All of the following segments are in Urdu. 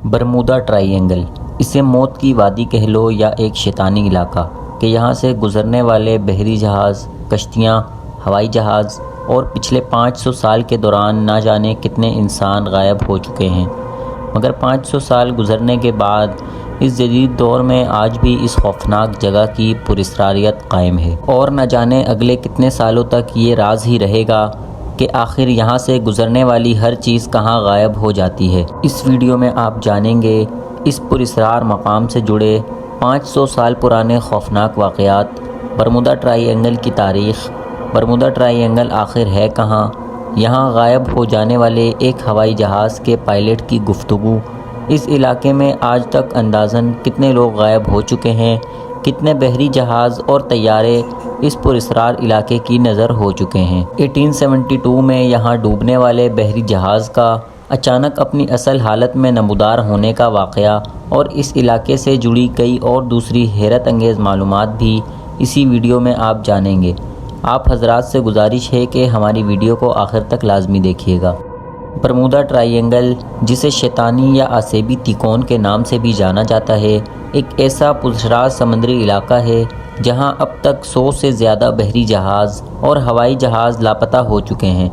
برمودا ٹرائی اینگل، اسے موت کی وادی کہہ لو یا ایک شیطانی علاقہ کہ یہاں سے گزرنے والے بحری جہاز، کشتیاں، ہوائی جہاز اور پچھلے 500 سال کے دوران نہ جانے کتنے انسان غائب ہو چکے ہیں، مگر 500 سال گزرنے کے بعد اس جدید دور میں آج بھی اس خوفناک جگہ کی پراسراریت قائم ہے، اور نہ جانے اگلے کتنے سالوں تک یہ راز ہی رہے گا کہ آخر یہاں سے گزرنے والی ہر چیز کہاں غائب ہو جاتی ہے۔ اس ویڈیو میں آپ جانیں گے اس پراسرار مقام سے جڑے 500 سال پرانے خوفناک واقعات، برمودا ٹرائی اینگل کی تاریخ، برمودا ٹرائی اینگل آخر ہے کہاں، یہاں غائب ہو جانے والے ایک ہوائی جہاز کے پائلٹ کی گفتگو، اس علاقے میں آج تک اندازاً کتنے لوگ غائب ہو چکے ہیں، کتنے بحری جہاز اور طیارے اس پراسرار علاقے کی نظر ہو چکے ہیں۔ 1872 میں یہاں ڈوبنے والے بحری جہاز کا اچانک اپنی اصل حالت میں نمودار ہونے کا واقعہ اور اس علاقے سے جڑی کئی اور دوسری حیرت انگیز معلومات بھی اسی ویڈیو میں آپ جانیں گے۔ آپ حضرات سے گزارش ہے کہ ہماری ویڈیو کو آخر تک لازمی دیکھیے گا۔ برمودا ٹرائی اینگل، جسے شیطانی یا آسیبی تیکون کے نام سے بھی جانا جاتا ہے، ایک ایسا پراسرار سمندری علاقہ ہے جہاں اب تک 100 سے زیادہ بحری جہاز اور ہوائی جہاز لاپتہ ہو چکے ہیں۔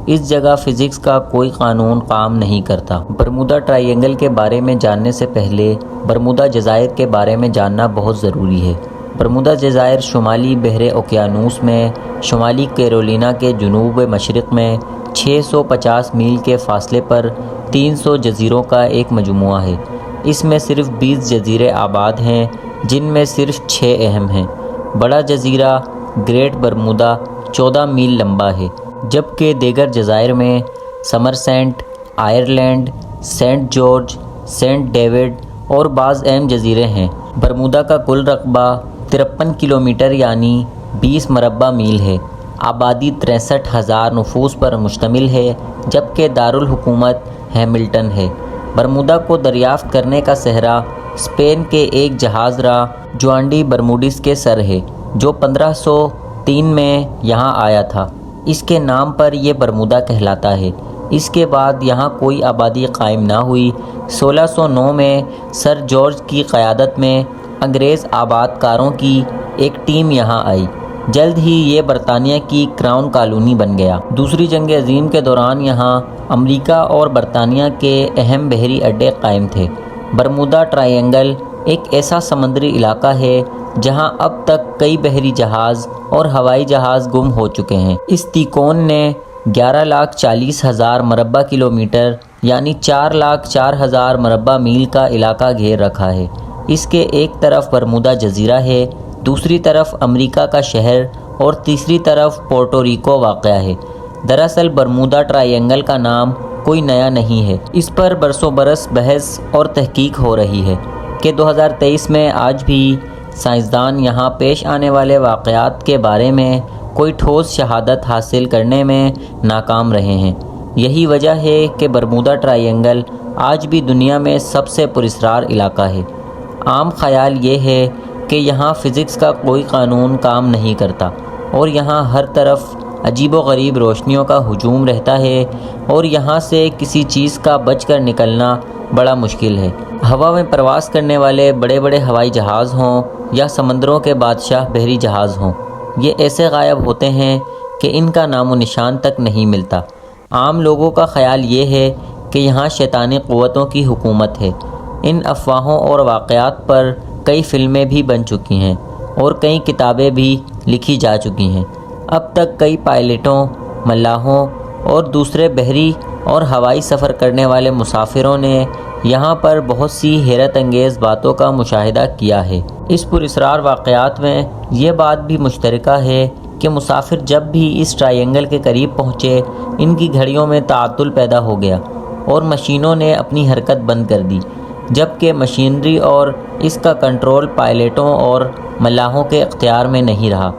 اس جگہ فزکس کا کوئی قانون کام نہیں کرتا۔ برمودا ٹرائی اینگل کے بارے میں جاننے سے پہلے برمودا جزائر کے بارے میں جاننا بہت ضروری ہے۔ برمودا جزائر شمالی بحر اوقیانوس میں شمالی کیرولینا کے جنوب مشرق میں 650 میل کے فاصلے پر 300 جزیروں کا ایک مجموعہ ہے۔ اس میں صرف 20 جزیرے آباد ہیں، جن میں صرف 6 اہم ہیں۔ بڑا جزیرہ گریٹ برمودا 14 میل لمبا ہے، جبکہ دیگر جزائر میں Somerset, Ireland, Saint George, Saint David اور بعض اہم جزیرے ہیں۔ برمودا کا کل رقبہ 53 کلومیٹر یعنی 20 مربع میل ہے۔ آبادی 63,000 نفوس پر مشتمل ہے، جبکہ دارالحکومت ہیملٹن ہے۔ برمودا کو دریافت کرنے کا صحرا اسپین کے ایک جہاز راہ جوان ڈی برموڈس کے سر ہے، جو 1503 میں یہاں آیا تھا۔ اس کے نام پر یہ برمودا کہلاتا ہے۔ اس کے بعد یہاں کوئی آبادی قائم نہ ہوئی۔ 1609 میں سر جارج کی قیادت میں انگریز آباد کاروں کی ایک ٹیم یہاں آئی۔ جلد ہی یہ برطانیہ کی کراؤن کالونی بن گیا۔ دوسری جنگ عظیم کے دوران یہاں امریکہ اور برطانیہ کے اہم بحری اڈے قائم تھے۔ برمودا ٹرائی اینگل ایک ایسا سمندری علاقہ ہے جہاں اب تک کئی بحری جہاز اور ہوائی جہاز گم ہو چکے ہیں۔ اس تیکون نے 11,40,000 مربع کلومیٹر یعنی 4,04,000 مربع میل کا علاقہ گھیر رکھا ہے۔ اس کے ایک طرف برمودا جزیرہ ہے، دوسری طرف امریکہ کا شہر اور تیسری طرف پورٹو ریکو واقع ہے۔ دراصل برمودا ٹرائی اینگل کا نام کوئی نیا نہیں ہے، اس پر برسوں برس بحث اور تحقیق ہو رہی ہے کہ 2023 میں آج بھی سائنسدان یہاں پیش آنے والے واقعات کے بارے میں کوئی ٹھوس شہادت حاصل کرنے میں ناکام رہے ہیں۔ یہی وجہ ہے کہ برمودا ٹرائی اینگل آج بھی دنیا میں سب سے پراسرار علاقہ ہے۔ عام خیال یہ ہے کہ یہاں فزکس کا کوئی قانون کام نہیں کرتا اور یہاں ہر طرف عجیب و غریب روشنیوں کا ہجوم رہتا ہے اور یہاں سے کسی چیز کا بچ کر نکلنا بڑا مشکل ہے۔ ہوا میں پرواز کرنے والے بڑے بڑے ہوائی جہاز ہوں یا سمندروں کے بادشاہ بحری جہاز ہوں، یہ ایسے غائب ہوتے ہیں کہ ان کا نام و نشان تک نہیں ملتا۔ عام لوگوں کا خیال یہ ہے کہ یہاں شیطانی قوتوں کی حکومت ہے۔ ان افواہوں اور واقعات پر کئی فلمیں بھی بن چکی ہیں اور کئی کتابیں بھی لکھی جا چکی ہیں۔ اب تک کئی پائلٹوں، ملاحوں اور دوسرے بحری اور ہوائی سفر کرنے والے مسافروں نے یہاں پر بہت سی حیرت انگیز باتوں کا مشاہدہ کیا ہے۔ اس پراسرار واقعات میں یہ بات بھی مشترکہ ہے کہ مسافر جب بھی اس ٹرائی اینگل کے قریب پہنچے، ان کی گھڑیوں میں تعطل پیدا ہو گیا اور مشینوں نے اپنی حرکت بند کر دی، جبکہ مشینری اور اس کا کنٹرول پائلٹوں اور ملاحوں کے اختیار میں نہیں رہا۔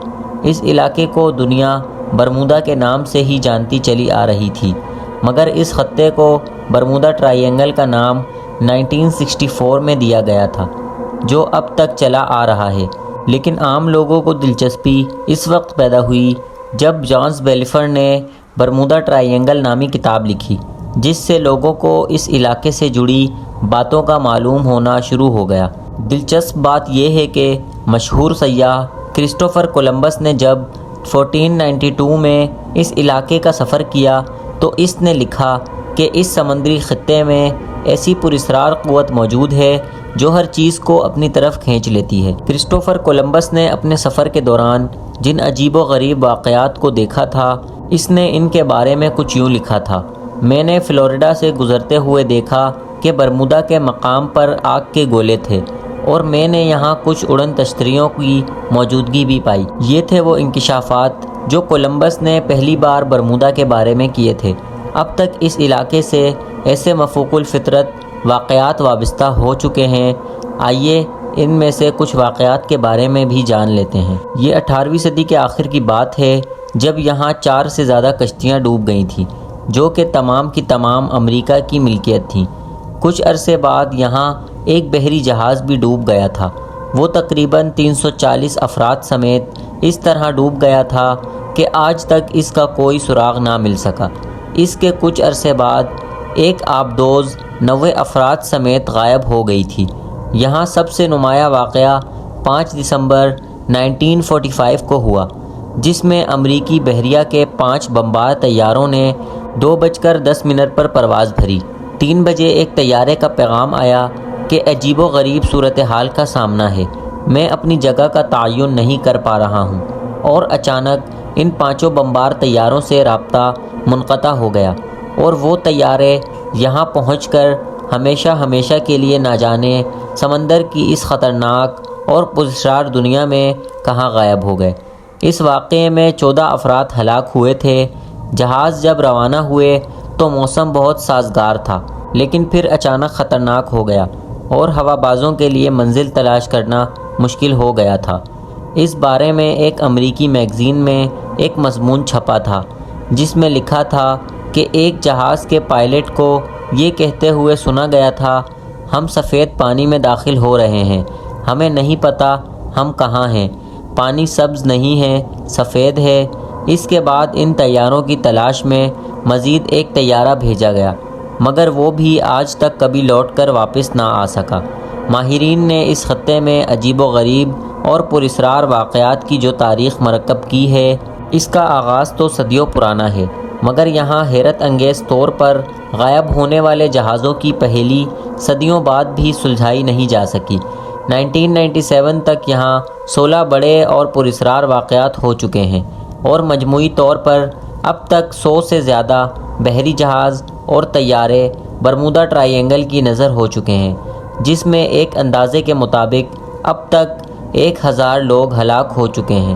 اس علاقے کو دنیا برمودا کے نام سے ہی جانتی چلی آ رہی تھی، مگر اس خطے کو برمودا ٹرائی اینگل کا نام 1964 میں دیا گیا تھا، جو اب تک چلا آ رہا ہے۔ لیکن عام لوگوں کو دلچسپی اس وقت پیدا ہوئی جب جانس بیلیفر نے برمودا ٹرائی اینگل نامی کتاب لکھی، جس سے لوگوں کو اس علاقے سے جڑی باتوں کا معلوم ہونا شروع ہو گیا۔ دلچسپ بات یہ ہے کہ مشہور سیاح کرسٹوفر کولمبس نے جب 1492 میں اس علاقے کا سفر کیا تو اس نے لکھا کہ اس سمندری خطے میں ایسی پراسرار قوت موجود ہے جو ہر چیز کو اپنی طرف کھینچ لیتی ہے۔ کرسٹوفر کولمبس نے اپنے سفر کے دوران جن عجیب و غریب واقعات کو دیکھا تھا، اس نے ان کے بارے میں کچھ یوں لکھا تھا: میں نے فلوریڈا سے گزرتے ہوئے دیکھا کہ برمودا کے مقام پر آگ کے گولے تھے، اور میں نے یہاں کچھ اڑن تشتریوں کی موجودگی بھی پائی۔ یہ تھے وہ انکشافات جو کولمبس نے پہلی بار برمودا کے بارے میں کیے تھے۔ اب تک اس علاقے سے ایسے مفوق الفطرت واقعات وابستہ ہو چکے ہیں، آئیے ان میں سے کچھ واقعات کے بارے میں بھی جان لیتے ہیں۔ یہ 18ویں صدی کے آخر کی بات ہے جب یہاں 4 سے زیادہ کشتیاں ڈوب گئی تھیں جو کہ تمام کی تمام امریکہ کی ملکیت تھیں۔ کچھ عرصے بعد یہاں ایک بحری جہاز بھی ڈوب گیا تھا۔ وہ تقریباً 340 افراد سمیت اس طرح ڈوب گیا تھا کہ آج تک اس کا کوئی سراغ نہ مل سکا۔ اس کے کچھ عرصے بعد ایک آبدوز 90 افراد سمیت غائب ہو گئی تھی۔ یہاں سب سے نمایاں واقعہ 5 دسمبر 1945 کو ہوا، جس میں امریکی بحریہ کے 5 بمبار طیاروں نے 2:10 پر پرواز بھری۔ 3 بجے ایک طیارے کا پیغام آیا کہ عجیب و غریب صورتحال کا سامنا ہے، میں اپنی جگہ کا تعین نہیں کر پا رہا ہوں، اور اچانک ان 5 بمبار طیاروں سے رابطہ منقطع ہو گیا، اور وہ طیارے یہاں پہنچ کر ہمیشہ کے لیے نہ جانے سمندر کی اس خطرناک اور پراسرار دنیا میں کہاں غائب ہو گئے۔ اس واقعے میں 14 افراد ہلاک ہوئے تھے۔ جہاز جب روانہ ہوئے تو موسم بہت سازگار تھا، لیکن پھر اچانک خطرناک ہو گیا اور ہوا بازوں کے لیے منزل تلاش کرنا مشکل ہو گیا تھا۔ اس بارے میں ایک امریکی میگزین میں ایک مضمون چھپا تھا جس میں لکھا تھا کہ ایک جہاز کے پائلٹ کو یہ کہتے ہوئے سنا گیا تھا: ہم سفید پانی میں داخل ہو رہے ہیں، ہمیں نہیں پتہ ہم کہاں ہیں، پانی سبز نہیں ہے، سفید ہے۔ اس کے بعد ان طیاروں کی تلاش میں مزید ایک طیارہ بھیجا گیا، مگر وہ بھی آج تک کبھی لوٹ کر واپس نہ آ سکا۔ ماہرین نے اس خطے میں عجیب و غریب اور پراسرار واقعات کی جو تاریخ مرکب کی ہے، اس کا آغاز تو صدیوں پرانا ہے، مگر یہاں حیرت انگیز طور پر غائب ہونے والے جہازوں کی پہیلی صدیوں بعد بھی سلجھائی نہیں جا سکی۔ 1997 تک یہاں 16 بڑے اور پراسرار واقعات ہو چکے ہیں، اور مجموعی طور پر اب تک 100 سے زیادہ بحری جہاز اور طیارے برمودا ٹرائی اینگل کی نظر ہو چکے ہیں، جس میں ایک اندازے کے مطابق اب تک 1000 لوگ ہلاک ہو چکے ہیں۔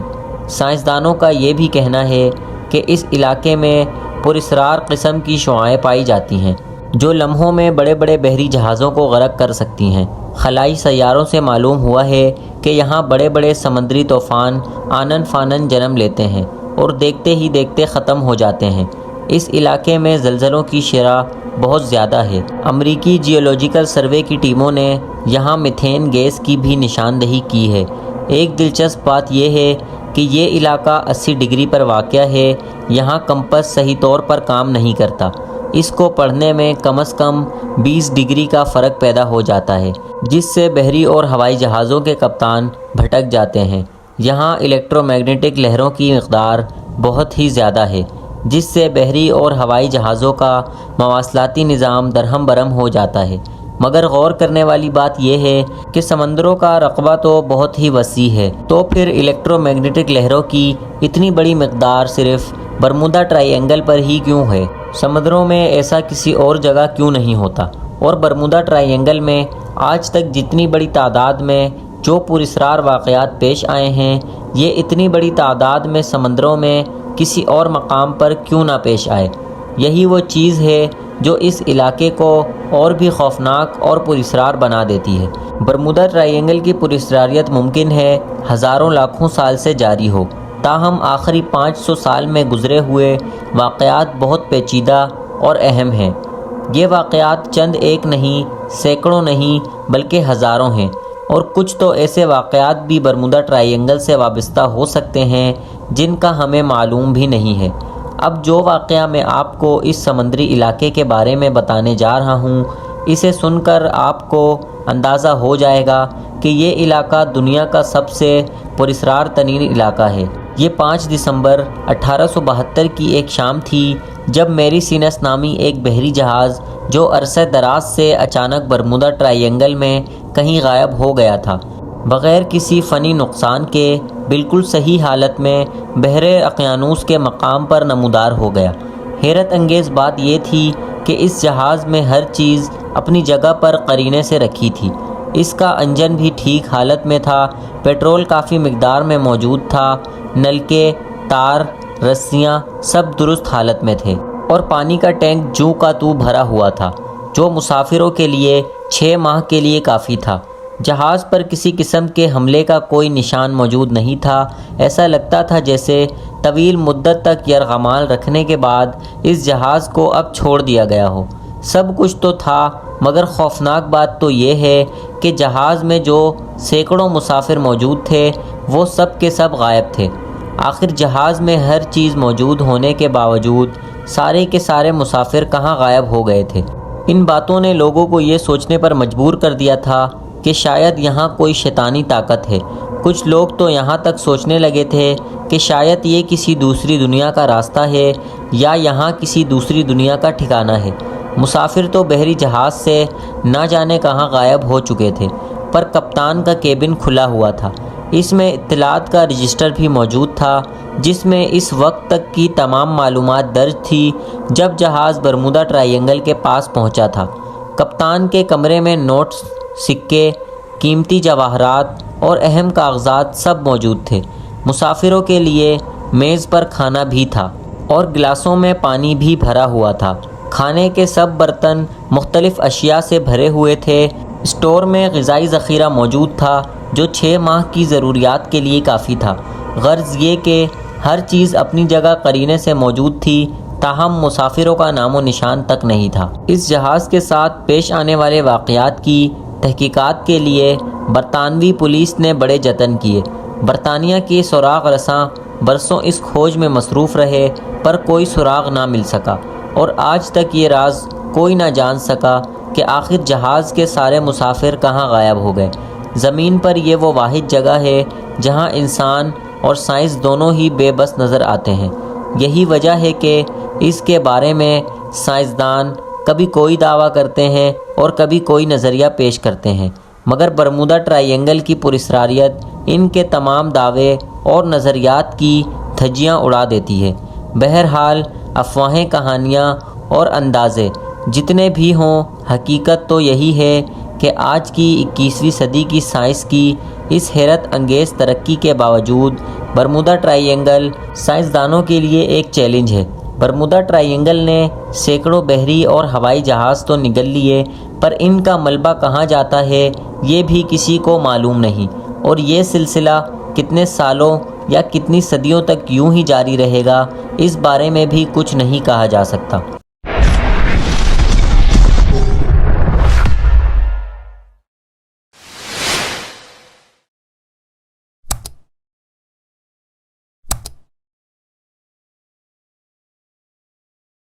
سائنسدانوں کا یہ بھی کہنا ہے کہ اس علاقے میں پراسرار قسم کی شعاعیں پائی جاتی ہیں جو لمحوں میں بڑے بڑے بحری جہازوں کو غرق کر سکتی ہیں۔ خلائی سیاروں سے معلوم ہوا ہے کہ یہاں بڑے بڑے سمندری طوفان آنن فانن جنم لیتے ہیں اور دیکھتے ہی دیکھتے ختم ہو جاتے ہیں۔ اس علاقے میں زلزلوں کی شرح بہت زیادہ ہے۔ امریکی جیولوجیکل سروے کی ٹیموں نے یہاں میتھین گیس کی بھی نشاندہی کی ہے۔ ایک دلچسپ بات یہ ہے کہ یہ علاقہ 80 ڈگری پر واقع ہے۔ یہاں کمپس صحیح طور پر کام نہیں کرتا۔ اس کو پڑھنے میں کم از کم 20 ڈگری کا فرق پیدا ہو جاتا ہے، جس سے بحری اور ہوائی جہازوں کے کپتان بھٹک جاتے ہیں۔ یہاں الیکٹرو میگنیٹک لہروں کی مقدار بہت ہی زیادہ ہے، جس سے بحری اور ہوائی جہازوں کا مواصلاتی نظام درہم برہم ہو جاتا ہے۔ مگر غور کرنے والی بات یہ ہے کہ سمندروں کا رقبہ تو بہت ہی وسیع ہے، تو پھر الیکٹرو میگنیٹک لہروں کی اتنی بڑی مقدار صرف برمودا ٹرائی اینگل پر ہی کیوں ہے؟ سمندروں میں ایسا کسی اور جگہ کیوں نہیں ہوتا؟ اور برمودا ٹرائی اینگل میں آج تک جتنی بڑی تعداد میں جو پراسرار واقعات پیش آئے ہیں، یہ اتنی بڑی تعداد میں سمندروں میں کسی اور مقام پر کیوں نہ پیش آئے؟ یہی وہ چیز ہے جو اس علاقے کو اور بھی خوفناک اور پراسرار بنا دیتی ہے۔ برمودا ٹرائی اینگل کی پراسراریت ممکن ہے ہزاروں لاکھوں سال سے جاری ہو، تاہم آخری 500 سال میں گزرے ہوئے واقعات بہت پیچیدہ اور اہم ہیں۔ یہ واقعات چند ایک نہیں، سینکڑوں نہیں، بلکہ ہزاروں ہیں، اور کچھ تو ایسے واقعات بھی برمودا ٹرائی اینگل سے وابستہ ہو سکتے ہیں جن کا ہمیں معلوم بھی نہیں ہے۔ اب جو واقعہ میں آپ کو اس سمندری علاقے کے بارے میں بتانے جا رہا ہوں، اسے سن کر آپ کو اندازہ ہو جائے گا کہ یہ علاقہ دنیا کا سب سے پراسرار ترین علاقہ ہے۔ یہ 5 دسمبر 1872 کی ایک شام تھی جب میری سینس نامی ایک بحری جہاز جو عرصہ دراز سے اچانک برمودا ٹرائی اینگل میں کہیں غائب ہو گیا تھا، بغیر کسی فنی نقصان کے بالکل صحیح حالت میں بحر اقیانوس کے مقام پر نمودار ہو گیا۔ حیرت انگیز بات یہ تھی کہ اس جہاز میں ہر چیز اپنی جگہ پر قرینے سے رکھی تھی۔ اس کا انجن بھی ٹھیک حالت میں تھا، پیٹرول کافی مقدار میں موجود تھا، نلکے، تار، رسیاں سب درست حالت میں تھے، اور پانی کا ٹینک جوں کا توں بھرا ہوا تھا، جو مسافروں کے لیے 6 ماہ کے لیے کافی تھا۔ جہاز پر کسی قسم کے حملے کا کوئی نشان موجود نہیں تھا۔ ایسا لگتا تھا جیسے طویل مدت تک یرغمال رکھنے کے بعد اس جہاز کو اب چھوڑ دیا گیا ہو۔ سب کچھ تو تھا، مگر خوفناک بات تو یہ ہے کہ جہاز میں جو سینکڑوں مسافر موجود تھے وہ سب کے سب غائب تھے۔ آخر جہاز میں ہر چیز موجود ہونے کے باوجود سارے کے سارے مسافر کہاں غائب ہو گئے تھے؟ ان باتوں نے لوگوں کو یہ سوچنے پر مجبور کر دیا تھا کہ شاید یہاں کوئی شیطانی طاقت ہے۔ کچھ لوگ تو یہاں تک سوچنے لگے تھے کہ شاید یہ کسی دوسری دنیا کا راستہ ہے یا یہاں کسی دوسری دنیا کا ٹھکانہ ہے۔ مسافر تو بحری جہاز سے نہ جانے کہاں غائب ہو چکے تھے، پر کپتان کا کیبن کھلا ہوا تھا۔ اس میں اطلاعات کا رجسٹر بھی موجود تھا، جس میں اس وقت تک کی تمام معلومات درج تھی جب جہاز برمودا ٹرائی اینگل کے پاس پہنچا تھا۔ کپتان کے کمرے میں نوٹس، سکے، قیمتی جواہرات اور اہم کاغذات سب موجود تھے۔ مسافروں کے لیے میز پر کھانا بھی تھا اور گلاسوں میں پانی بھی بھرا ہوا تھا۔ کھانے کے سب برتن مختلف اشیاء سے بھرے ہوئے تھے۔ اسٹور میں غذائی ذخیرہ موجود تھا جو 6 ماہ کی ضروریات کے لیے کافی تھا۔ غرض یہ کہ ہر چیز اپنی جگہ قرینے سے موجود تھی، تاہم مسافروں کا نام و نشان تک نہیں تھا۔ اس جہاز کے ساتھ پیش آنے والے واقعات کی تحقیقات کے لیے برطانوی پولیس نے بڑے جتن کیے۔ برطانیہ کے سراغ رساں برسوں اس کھوج میں مصروف رہے، پر کوئی سراغ نہ مل سکا، اور آج تک یہ راز کوئی نہ جان سکا کہ آخر جہاز کے سارے مسافر کہاں غائب ہو گئے۔ زمین پر یہ وہ واحد جگہ ہے جہاں انسان اور سائنس دونوں ہی بے بس نظر آتے ہیں۔ یہی وجہ ہے کہ اس کے بارے میں سائنسدان کبھی کوئی دعویٰ کرتے ہیں اور کبھی کوئی نظریہ پیش کرتے ہیں، مگر برمودا ٹرائی اینگل کی پراسراریت ان کے تمام دعوے اور نظریات کی دھجیاں اڑا دیتی ہے۔ بہرحال افواہیں، کہانیاں اور اندازے جتنے بھی ہوں، حقیقت تو یہی ہے کہ آج کی 21ویں صدی کی سائنس کی اس حیرت انگیز ترقی کے باوجود برمودا ٹرائی اینگل سائنسدانوں کے لیے ایک چیلنج ہے۔ برمودا ٹرائی اینگل نے سینکڑوں بحری اور ہوائی جہاز تو نگل لیے، پر ان کا ملبہ کہاں جاتا ہے یہ بھی کسی کو معلوم نہیں، اور یہ سلسلہ کتنے سالوں یا کتنی صدیوں تک یوں ہی جاری رہے گا، اس بارے میں بھی کچھ نہیں کہا جا سکتا۔